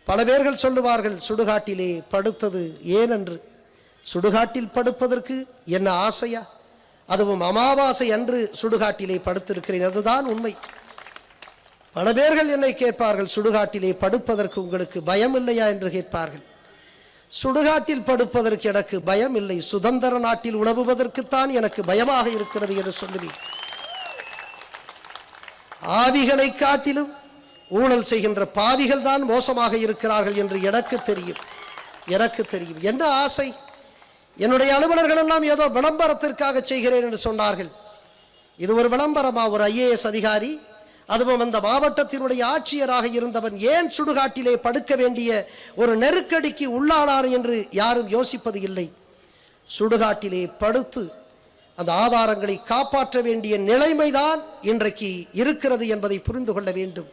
பல பேர்கள் சொல்லுவார்கள், சுடுகாட்டிலே படுத்தது ஏனென்று. சுடுகாட்டில் படுப்பதற்கு என்ன ஆசையா? அதுவும் அமாவாசை அன்று சுடுகாட்டிலே படுத்திருக்கிறேன், அதுதான் உண்மை. பல பேர்கள் என்னை கேட்பார்கள், சுடுகாட்டிலே படுப்பதற்கு உங்களுக்கு பயம் இல்லையா என்று கேட்பார்கள். சுடுகாட்டில் படுப்பதற்கு எனக்கு பயம் இல்லை, சுதந்திர நாட்டில் உழவுவதற்குத்தான் எனக்கு பயமாக இருக்கிறது என்று சொல்லுவேன். ஆவிகளை காட்டிலும் ஊழல் செய்கின்ற பாவிகள் தான் மோசமாக இருக்கிறார்கள் என்று எனக்கு தெரியும். என்ன ஆசை? என்னுடைய அலுவலர்கள் எல்லாம் ஏதோ விளம்பரத்திற்காக செய்கிறேன் என்று சொன்னார்கள். இது ஒரு விளம்பரமா? ஒரு IAS அதிகாரி, அதுவும் அந்த மாவட்டத்தினுடைய ஆட்சியராக இருந்தவன் ஏன் சுடுகாட்டிலே படுக்க வேண்டிய ஒரு நெருக்கடிக்கு உள்ளானார் என்று யாரும் யோசிப்பது இல்லை. சுடுகாட்டிலே படுத்து அந்த ஆதாரங்களை காப்பாற்ற வேண்டிய நிலைமைதான் இன்றைக்கு இருக்கிறது என்பதை புரிந்து கொள்ள வேண்டும்.